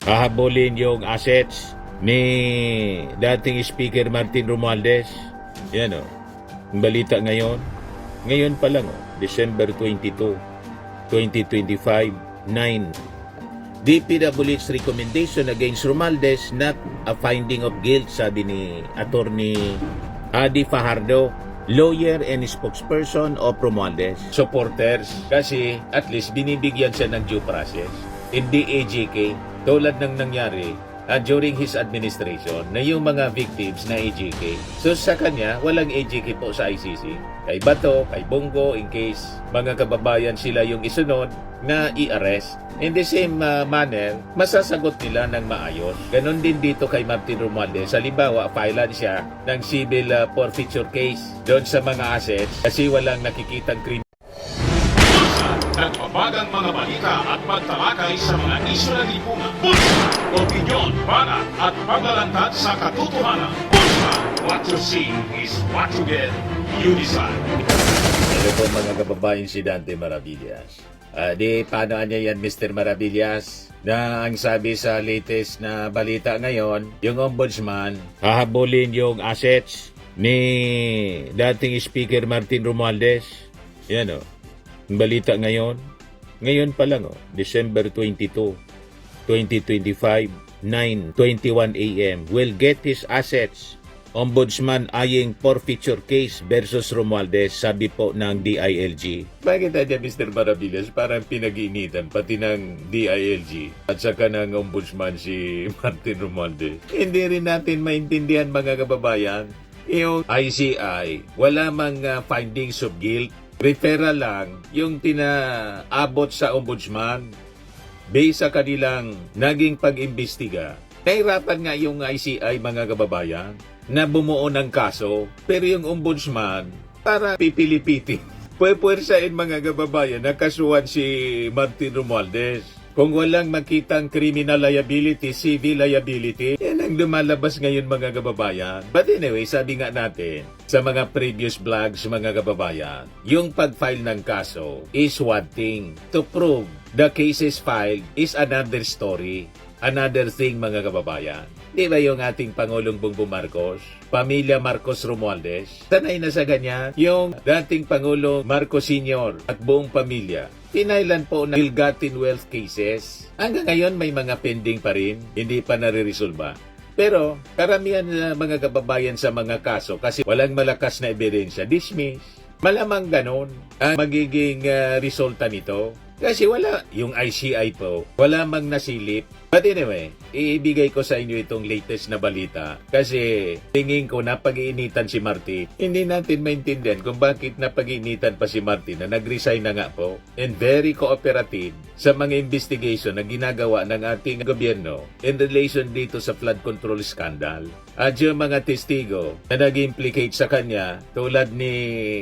hahabulin yung assets ni dating Speaker Martin Romualdez. Yan o. Ang balita ngayon. Ngayon pa lang December 22, 2025, 9. DPWH's recommendation against Romualdez not a finding of guilt, sabi ni Attorney Adi Fajardo, lawyer and spokesperson of Romualdez. Supporters, kasi at least binibigyan siya ng due process. Hindi AJK, tulad ng nangyari during his administration na yung mga victims na AJK. So sa kanya, walang AJK po sa ICC. Kay Bato, kay Bongo, in case mga kababayan sila yung isunod na i-arrest. In the same manner, masasagot nila ng maayos. Ganon din dito kay Martin Romualdez. Halimbawa, filean siya ng civil forfeiture case doon sa mga assets kasi walang nakikitang krimen. Nagbabagang mga balita at pagtalakay sa mga isyu ng lipunan. Bulsa! Opinyon, banat at paglalantad sa katotohanan. Bulsa! What you see is what you get. You decide. Hello po mga kababayan, si Dante Maravillas. Paano niya yan, Mr. Maravillas? Na ang sabi sa latest na balita ngayon, yung ombudsman hahabulin yung assets ni dating Speaker Martin Romualdez. Yan o. Ang balita ngayon. Ngayon pa lang December 22, 2025, 9:21 a.m. will get his assets. Ombudsman eyeing forfeiture case versus Romualdez, sabi po ng DILG. Bakit aja Mr. Maravillas parang pinag-iinitan pati ng DILG at saka ng ombudsman si Martin Romualdez? Hindi rin natin maintindihan mga kababayan. Yung ICI, wala mang findings of guilt. Referral lang yung tinaabot sa ombudsman based sa kanilang naging pag-imbestiga. Nahirapan nga yung ICI mga kababayan na bumuo ng kaso, pero yung ombudsman para pipilipitin. Pwede mga kababayan na kasuhan si Martin Romualdez. Kung walang makitang criminal liability, civil liability, yan ang lumalabas ngayon mga kababayan. But anyway, sabi nga natin, sa mga previous vlogs mga kababayan, yung pag-file ng kaso is one thing. To prove the cases filed is another story. Another thing mga kababayan. Di ba yung ating Pangulong Bongbong Marcos, pamilya Marcos Romualdez, sanay na sa ganyan, yung dating Pangulong Marcos Sr. at buong pamilya, pinailan po ng ill-gotten wealth cases. Hanggang ngayon may mga pending pa rin, hindi pa nare-resolba. Pero karamihan na mga kababayan sa mga kaso kasi walang malakas na ebidensya, dismiss. Malamang ganon ang magiging resulta nito. Kasi wala, yung ICI po, wala mang nasilip. But anyway, iibigay ko sa inyo itong latest na balita. Kasi tingin ko napag-iinitan si Martin. Hindi natin maintindihan kung bakit napag-iinitan pa si Martin na nag-resign na nga po. And very cooperative sa mga investigation na ginagawa ng ating gobyerno in relation dito sa flood control scandal. At yung mga testigo na nag-implicate sa kanya, tulad ni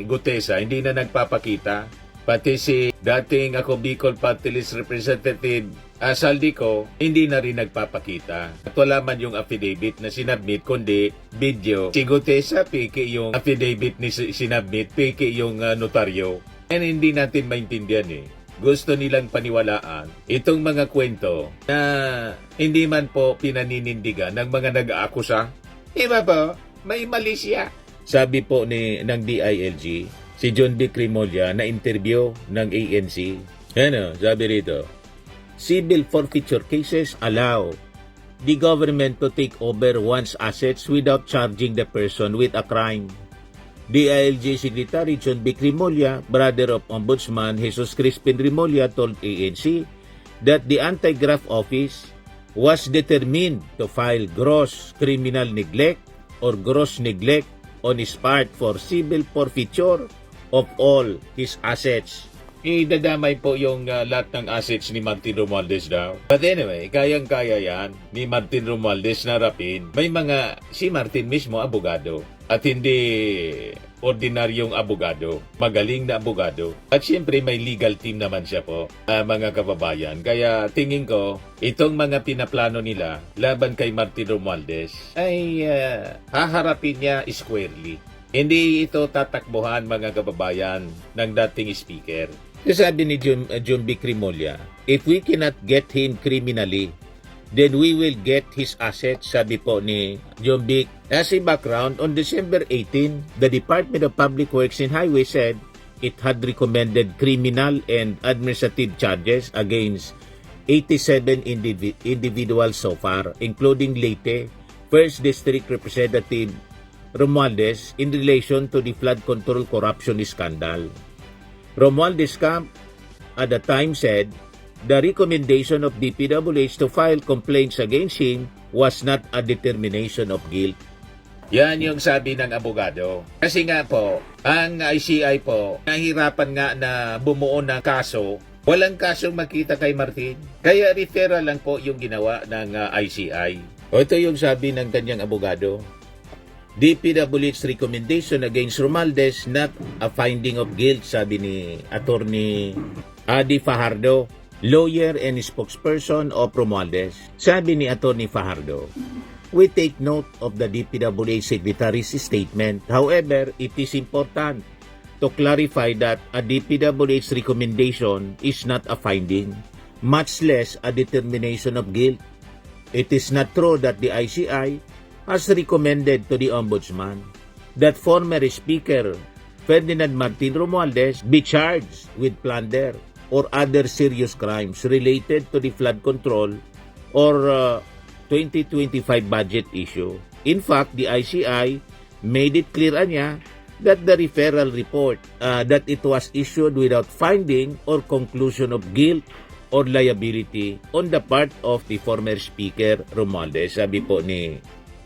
Gutesa, hindi na nagpapakita. Pati si dating ako Bicol Party List Representative Saldico, hindi na rin nagpapakita. At wala man yung affidavit na sinabmit, kundi video. Si Gutesa, peke yung affidavit ni sinabmit, peke yung notaryo. And hindi natin maintindihan Gusto nilang paniwalaan itong mga kwento na hindi man po pinaninindigan ng mga nag-aakusa. Iba po, may mali siya. Sabi po ng DILG, si John B. Crimolia na interview ng ANC. Sabi rito, civil forfeiture cases allow the government to take over one's assets without charging the person with a crime. DILG Secretary John B. Crimolia, brother of Ombudsman Jesus Crispin Remulla, told ANC that the Anti-Graft Office was determined to file gross criminal neglect or gross neglect on his part for civil forfeiture of all his assets. Idadamay po yung lahat ng assets ni Martin Romualdez daw. But anyway, kayang-kaya yan ni Martin Romualdez na rapin. May si Martin mismo abogado at hindi ordinaryong abogado. Magaling na abogado. At siyempre may legal team naman siya po, mga kababayan. Kaya tingin ko, itong mga pinaplano nila laban kay Martin Romualdez ay haharapin niya squarely. Hindi ito tatakbuhan mga kababayan ng dating speaker. Sabi ni John B. Crimolia, if we cannot get him criminally, then we will get his assets, sabi po ni John Vic. As a background, on December 18, the Department of Public Works and Highways said it had recommended criminal and administrative charges against 87 individuals so far, including Leyte, 1st District Representative Romualdez in relation to the flood control corruption scandal. Romualdez camp at the time said the recommendation of DPWH to file complaints against him was not a determination of guilt. Yan yung sabi ng abogado. Kasi nga po, ang ICI po, nahirapan nga na bumuo ng kaso. Walang kasong makita kay Martin. Kaya referral lang po yung ginawa ng ICI. O ito yung sabi ng kanyang abogado. DPWH's recommendation against Romualdez not a finding of guilt, sabi ni Attorney Adi Fajardo, lawyer and spokesperson of Romualdez. Sabi ni Attorney Fajardo, we take note of the DPWH Secretary's statement. However, it is important to clarify that a DPWH recommendation is not a finding, much less a determination of guilt. It is not true that the ICI has recommended to the Ombudsman that former Speaker Ferdinand Martin Romualdez be charged with plunder or other serious crimes related to the flood control or 2025 budget issue. In fact, the ICI made it clear niya that the referral report that it was issued without finding or conclusion of guilt or liability on the part of the former Speaker Romualdez, sabi po ni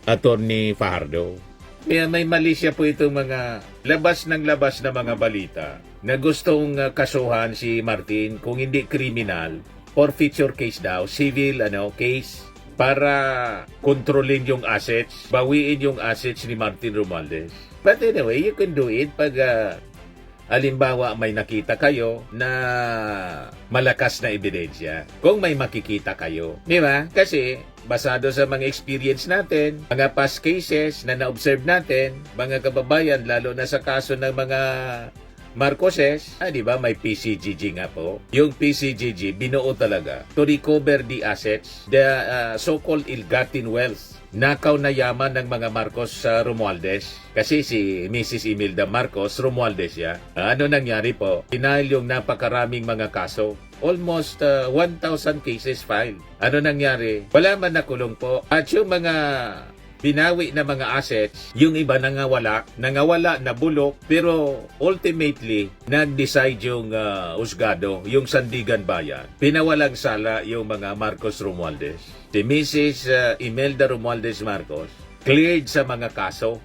Attorney Fajardo. Kaya may mali siya po itong mga labas na mga balita na gustong kasuhan si Martin kung hindi criminal, forfeiture case daw, civil case para kontrolin yung assets, bawiin yung assets ni Martin Romualdez. But anyway, you can do it pag halimbawa may nakita kayo na malakas na ebidensya. Kung may makikita kayo. Di ba? Kasi basado sa mga experience natin, mga past cases na na-observe natin, mga kababayan, lalo na sa kaso ng mga Marcoses, di ba, may PCGG nga po. Yung PCGG, binuo talaga to recover the assets, the so-called ill-gotten wealth. Nakaw na yaman ng mga Marcos Romualdez. Kasi si Mrs. Imelda Marcos Romualdez ya. Ano nangyari po? Dahil yung napakaraming mga kaso. Almost 1,000 cases filed. Ano nangyari? Wala man nakulong po. At yung mga binawi na mga assets, yung iba nangawala, nabulok, pero ultimately, nag-decide yung husgado, yung Sandigan Bayan. Pinawalang sala yung mga Marcos Romualdez. Si Mrs. Imelda Romualdez Marcos, cleared sa mga kaso.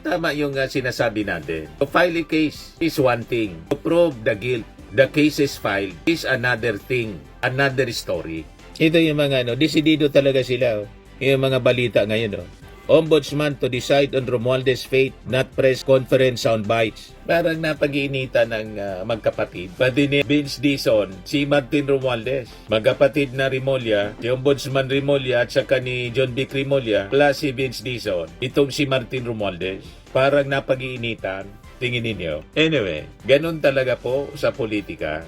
Tama yung sinasabi natin. To file a case is one thing. To prove the guilt, the case is filed is another thing, another story. Ito yung mga desidido talaga sila. Yung mga balita ngayon. Ombudsman to decide on Romualdez fate, not press conference soundbites. Parang napag-iinitan ng magkapatid. Pati ni Vince Dizon, si Martin Romualdez. Magkapatid na Rimulya, si Ombudsman Rimulya at saka ni John Vic Rimulya, plus si Vince Dizon. Itong si Martin Romualdez. Parang napag-iinitan. Tingin ninyo. Anyway, ganun talaga po sa politika.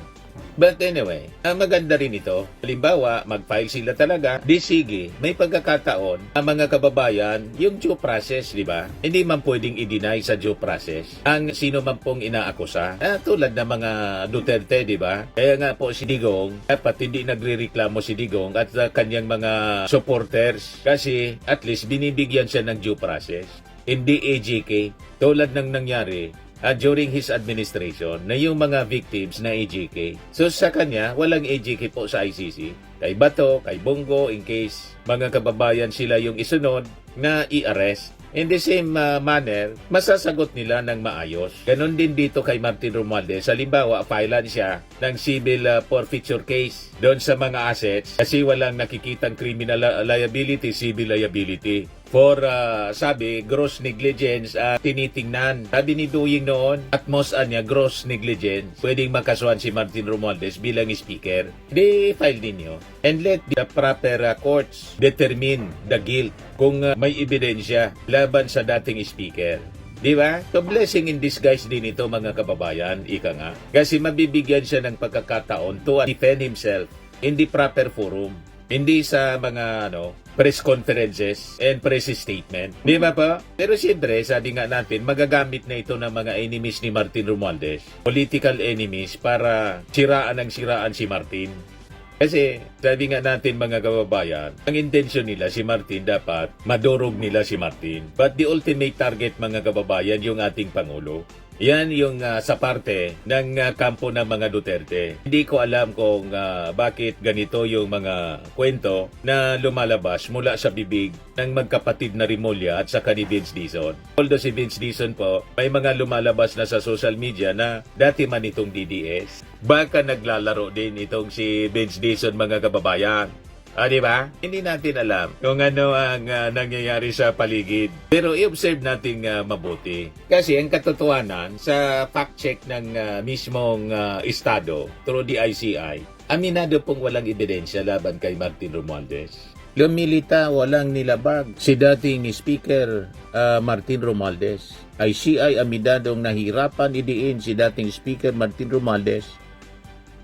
But anyway, ang maganda rin ito, halimbawa, mag-file sila talaga, di sige, may pagkakataon ang mga kababayan, yung due process, di ba? Hindi man pwedeng i-deny sa due process ang sino man pong inaakusa. Tulad ng mga Duterte, di ba? Kaya nga po si Digong, dapat hindi nagre-reklamo si Digong at kanyang mga supporters kasi at least binibigyan siya ng due process. Hindi AJK, tulad ng nangyari during his administration na yung mga victims na AJK. So sa kanya, walang AJK po sa ICC. Kay Bato, kay Bongo, in case mga kababayan sila yung isunod na i-arrest. In the same manner, masasagot nila ng maayos. Ganon din dito kay Martin Romualdez. Halimbawa, filean siya ng civil forfeiture case doon sa mga assets kasi walang nakikitang criminal liability, civil liability. For, sabi, gross negligence, tinitingnan. Sabi ni Duying noon, at most niya, gross negligence. Pwedeng makasuhan si Martin Romualdez bilang speaker. Di-file ninyo. And let the proper courts determine the guilt kung may ebidensya laban sa dating speaker. Di ba? So, blessing in disguise din ito, mga kababayan, ika nga. Kasi mabibigyan siya ng pagkakataon to defend himself in the proper forum. Hindi sa mga press conferences and press statement. Di ba pa? Pero siyempre, sabi nga natin, magagamit na ito ng mga enemies ni Martin Romualdez, political enemies, para siraan si Martin. Kasi sabi nga natin mga kababayan, ang intensyon nila si Martin, dapat madurog nila si Martin. But the ultimate target mga kababayan, yung ating Pangulo. Yan yung sa parte ng kampo ng mga Duterte. Hindi ko alam kung bakit ganito yung mga kwento na lumalabas mula sa bibig ng magkapatid na Rimulya at saka ni Vince Dizon. Although si Vince Dizon po, may mga lumalabas na sa social media na dati man itong DDS. Baka naglalaro din itong si Vince Dizon mga kababayan. Di ba? Hindi natin alam kung ano ang nangyayari sa paligid. Pero i-observe natin mabuti. Kasi ang katotohanan sa fact check ng mismong Estado through the ICI, aminado pong walang ebidensya laban kay Martin Romualdez. Lumilita, walang nilabag si dating Speaker Martin Romualdez. ICI aminadong nahirapan idiin si dating Speaker Martin Romualdez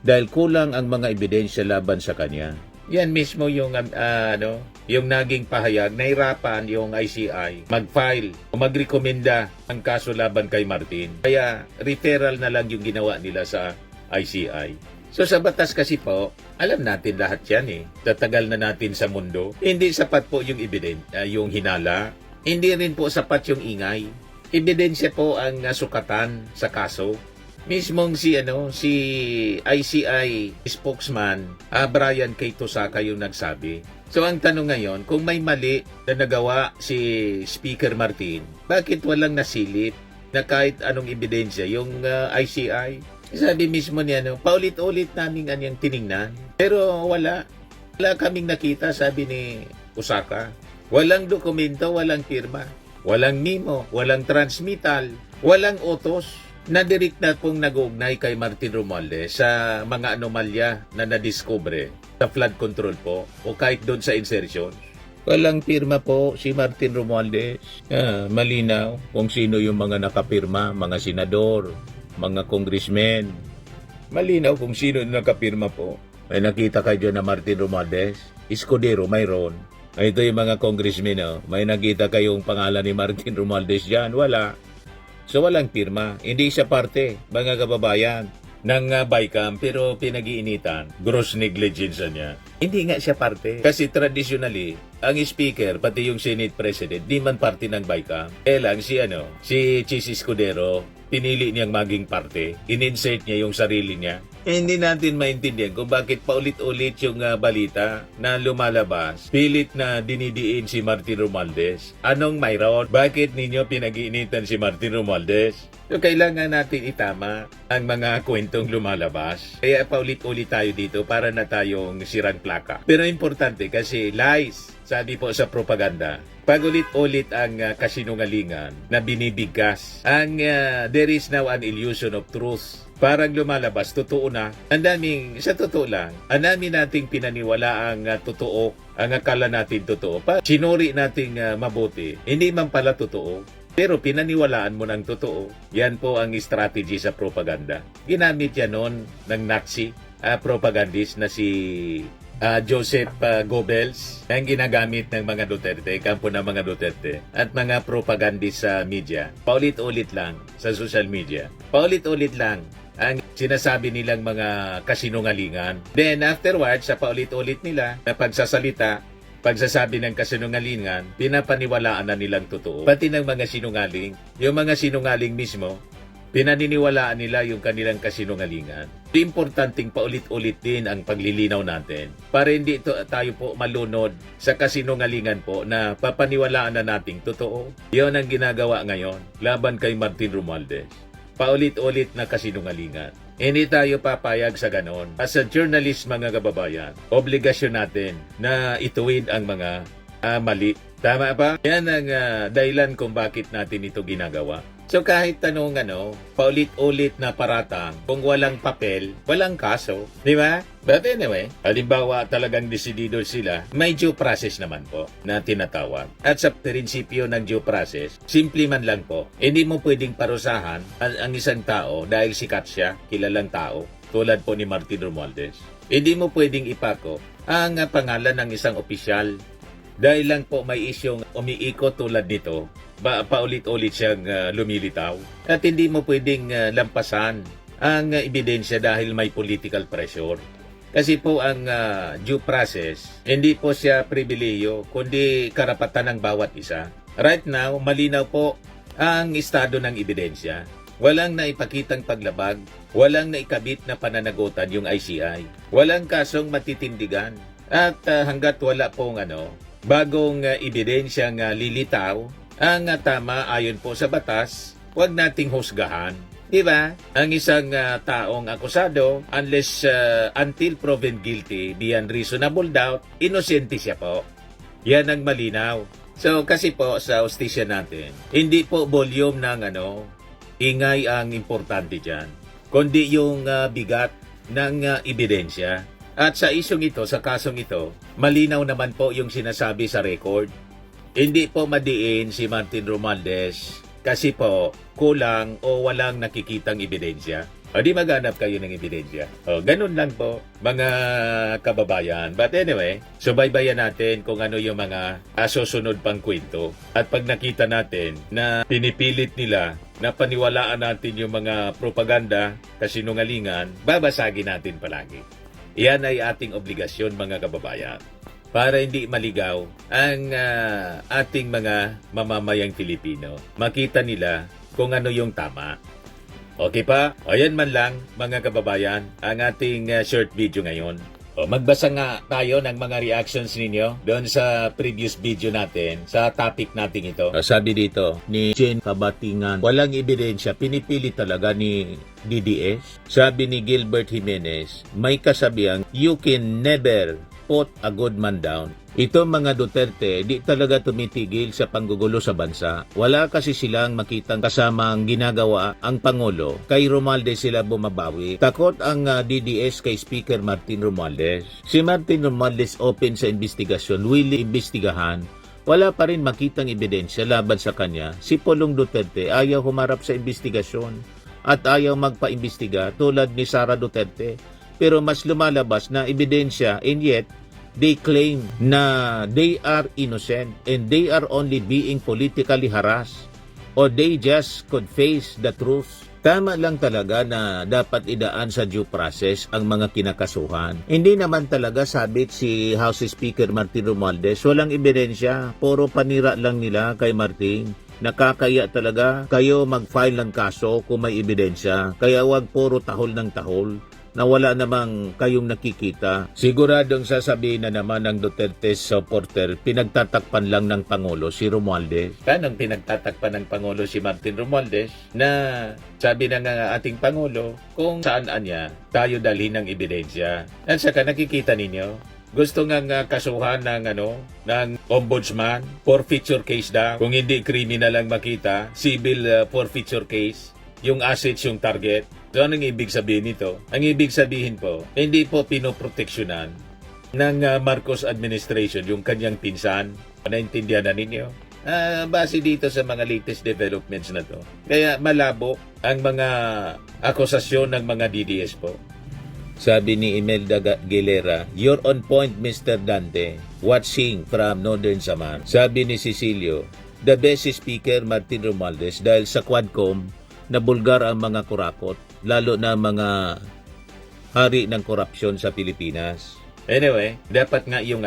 dahil kulang ang mga ebidensya laban sa kanya. Yan mismo yung yung naging pahayag, nahirapan yung ICI mag-file o magrekomenda ang kaso laban kay Martin. Kaya referral na lang yung ginawa nila sa ICI. So sa batas kasi po, alam natin lahat yan eh. Tatagal na natin sa mundo. Hindi sapat po yung yung hinala. Hindi rin po sapat yung ingay. Ebidensya po ang sukatan sa kaso. Mismong si ICI spokesman Brian K. Tosaka yung nagsabi. So ang tanong ngayon, kung may mali na nagawa si Speaker Martin, bakit walang nasilip na kahit anong ebidensya yung ICI? Sabi mismo niya, paulit-ulit namin anyang tiningnan. Pero wala kaming nakita, sabi ni Osaka. Walang dokumento, walang pirma, walang memo, walang transmittal, walang utos na direct na pong nag-uugnay kay Martin Romualdez sa mga anomalya na nadiskubre sa flood control po o kahit doon sa insertion. Walang pirma po si Martin Romualdez. Malinaw kung sino yung mga nakapirma, mga senador, mga congressmen. Malinaw kung sino yung nakapirma po. May nakita kayo na Martin Romualdez? Escudero, mayroon. Ito yung mga congressmen. May nakita kayong pangalan ni Martin Romualdez dyan? Wala. So walang pirma. Hindi siya parte, mga kababayan, ng BICAM, pero pinag-iinitan. Gross negligence niya. Hindi nga siya parte. Kasi traditionally, ang speaker, pati yung Senate President, di man parte ng BICAM. Lang si Chis Escudero, pinili niyang maging parte. In-insert niya yung sarili niya. Hindi natin maintindihan kung bakit paulit-ulit yung balita na lumalabas. Pilit na dinidiin si Martin Romualdez. Anong mayroon? Bakit ninyo pinag-iinitan si Martin Romualdez? So, kailangan natin itama ang mga kwentong lumalabas. Kaya paulit-ulit tayo dito para na tayong sirang plaka. Pero importante kasi lies, sabi po sa propaganda, pag ulit-ulit ang kasinungalingan na binibigkas, there is now an illusion of truth. Parang lumalabas, totoo na. Sa totoo lang, ang dami nating pinaniwala ang totoo, ang akala natin totoo. Sinuri nating mabuti, hindi man pala totoo. Pero pinaniwalaan mo ng totoo. Yan po ang strategy sa propaganda. Ginamit yan noon ng Nazi propagandist na si Joseph Goebbels, ang ginagamit ng mga Duterte, kampo ng mga Duterte, at mga propagandist sa media. Paulit-ulit lang sa social media. Paulit-ulit lang ang sinasabi nilang mga kasinungalingan. Then afterwards, sa paulit-ulit nila na pagsasabi ng kasinungalingan, pinapaniwalaan na nilang totoo. Pati ng mga sinungaling, yung mga sinungaling mismo, pinaniniwalaan nila yung kanilang kasinungalingan. Importanteng paulit-ulit din ang paglilinaw natin para hindi tayo po malunod sa kasinungalingan po na papaniwalaan na nating totoo. Yon ang ginagawa ngayon laban kay Martin Romualdez. Paulit-ulit na kasinungalingan. Hindi tayo papayag sa ganon. As a journalist, mga kababayan, obligasyon natin na ituwid ang mga mali. Tama ba? Yan ang dahilan kung bakit natin ito ginagawa. So kahit tanong paulit-ulit na paratang, kung walang papel, walang kaso. Di ba? But anyway, halimbawa talagang desidido sila, may due process naman po na tinatawag. At sa prinsipyo ng due process, simple man lang po, hindi mo pwedeng parusahan ang isang tao dahil sikat siya, kilalang tao, tulad po ni Martin Romualdez. Hindi mo pwedeng ipako ang pangalan ng isang opisyal. Dahil lang po may isyong umiikot tulad nito, paulit-ulit siyang lumilitaw. At hindi mo pwedeng lampasan ang ebidensya dahil may political pressure. Kasi po ang due process, hindi po siya pribileyo, kundi karapatan ng bawat isa. Right now, malinaw po ang estado ng ebidensya. Walang naipakitang paglabag, walang naikabit na pananagutan yung ICI. Walang kasong matitindigan. At hanggat wala pong bagong ebidensyang lilitaw, ang tama ayon po sa batas, huwag nating husgahan. Diba? Ang isang taong akusado, until proven guilty beyond reasonable doubt, inosente siya po. Yan ang malinaw. So kasi po sa hustisya natin, hindi po volume ng ingay ang importante dyan, kundi yung bigat ng ebidensya. At sa isyong ito, sa kasong ito, malinaw naman po yung sinasabi sa record. Hindi po madiin si Martin Romualdez kasi po kulang o walang nakikitang ebidensya. O di maghanap kayo ng ebidensya. O ganun lang po mga kababayan. But anyway, subaybayan natin kung ano yung mga susunod pang kwento. At pag nakita natin na pinipilit nila na paniwalaan natin yung mga propaganda, kasinungalingan, babasagin natin palagi. Iyan ay ating obligasyon mga kababayan para hindi maligaw ang ating mga mamamayang Pilipino. Makita nila kung ano yung tama. Okay pa? Ayan man lang mga kababayan ang ating short video ngayon. Magbasa nga tayo ng mga reactions ninyo doon sa previous video natin sa topic natin ito. Sabi dito ni Jen Kabatingan, walang ebidensya, pinipili talaga ni DDS. Sabi ni Gilbert Jimenez, may kasabihang, you can never put a good man down. Ito mga Duterte, di talaga tumitigil sa panggugulo sa bansa. Wala kasi silang makitang kasama ang ginagawa ang Pangulo. Kay Romualdez sila bumabawi. Takot ang DDS kay Speaker Martin Romualdez. Si Martin Romualdez open sa investigasyon, willing imbestigahan. Wala pa rin makitang ebidensya laban sa kanya. Si Pulong Duterte ayaw humarap sa investigasyon at ayaw magpaimbestiga tulad ni Sara Duterte. Pero mas lumalabas na ebidensya and yet they claim na they are innocent and they are only being politically harassed or they just could face the truth. Tama lang talaga na dapat idaan sa due process ang mga kinakasuhan. Hindi naman talaga sabit si House Speaker Martin Romualdez. Walang ebidensya. Puro panira lang nila kay Martin. Nakakaya talaga kayo mag-file ng kaso kung may ebidensya. Kaya wag puro tahol ng tahol na wala namang kayong nakikita. Siguradong sasabihin na naman ng Duterte supporter, pinagtatakpan lang ng Pangulo si Romualdez. Kanang pinagtatakpan ng Pangulo si Martin Romualdez na sabi ng ating Pangulo kung saan niya tayo dalhin ng ebidensya. At saka nakikita ninyo, gusto nga kasuhan ng ombudsman, forfeiture case daw. Kung hindi criminal lang makita, civil forfeiture case, yung assets yung target. So, anong ibig sabihin nito? Ang ibig sabihin po, hindi po pinoproteksyonan ng Marcos administration yung kanyang pinsan. Naintindihan na ninyo? Base dito sa mga latest developments na to. Kaya malabo ang mga akusasyon ng mga DDS po. Sabi ni Imelda Aguilera, you're on point Mr. Dante, watching from Northern Samar. Sabi ni Cecilio, the best speaker Martin Romualdez dahil sa Quadcom na bulgar ang mga kurakot, lalo na mga hari ng korupsyon sa Pilipinas. Anyway, dapat nga yung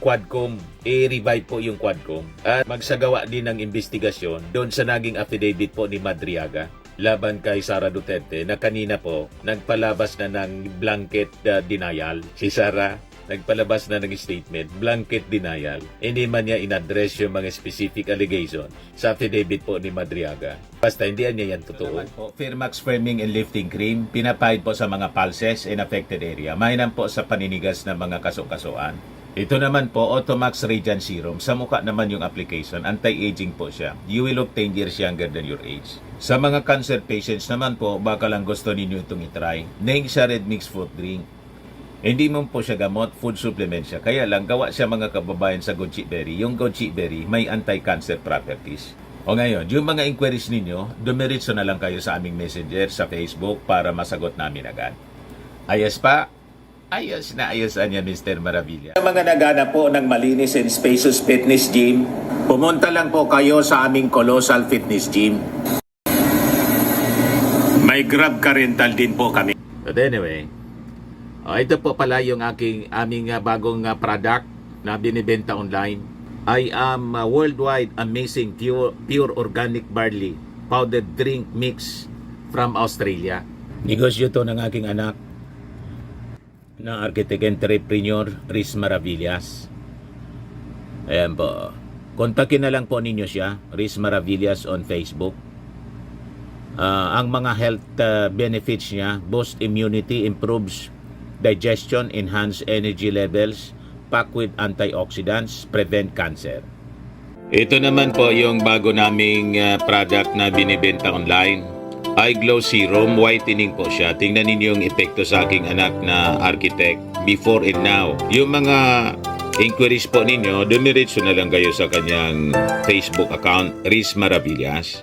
Quadcom, i-revive po yung Quadcom at magsagawa din ng investigasyon doon sa naging affidavit po ni Madriaga laban kay Sara Duterte na kanina po nagpalabas na ng blanket denial. Si Sara nagpalabas na ng statement, blanket denial. Hindi man niya in-address yung mga specific allegation sa affidavit po ni Madriaga. Basta hindi niya yan totoo. Firmax Firming and Lifting Cream, pinapahid po sa mga pulses in affected area. Mainam po sa paninigas ng mga kaso-kasuan. Ito naman po, Automax Radiant Serum. Sa mukha naman yung application, anti-aging po siya. You will look 10 years younger than your age. Sa mga cancer patients naman po, baka lang gusto ninyo itong itry. Nengsa Red Mix Fruit Drink. Hindi mo po siya gamot, food supplement siya. Kaya lang, gawa siya mga kababayan sa goji berry. Yung goji berry may anti-cancer properties. O ngayon, yung mga inquiries ninyo, dumiritso na lang kayo sa aming messenger sa Facebook para masagot namin agad. Ayos pa? Ayos na ayosan niya, Mr. Maravilla. Sa mga naghanap po ng malinis and spacious fitness gym, pumunta lang po kayo sa aming Colossal Fitness Gym. May Grab ka rental din po kami. But anyway, ito po pala yung aming bagong product na binibenta online. I am worldwide amazing pure organic barley powdered drink mix from Australia. Negosyo to ng aking anak na architect entrepreneur Riz Maravillas. Ayan po. Kontakin na lang po ninyo siya, Riz Maravillas on Facebook. Ang mga health benefits niya, boost immunity, improves digestion, enhance energy levels, packed with antioxidants, prevent cancer. Ito naman po yung bago naming product na binibenta online. Eye Glow Serum, whitening po siya. Tingnan ninyo yung epekto sa aking anak na architect before and now. Yung mga inquiries po ninyo, dumiretso na lang kayo sa kanyang Facebook account, Riz Maravillas.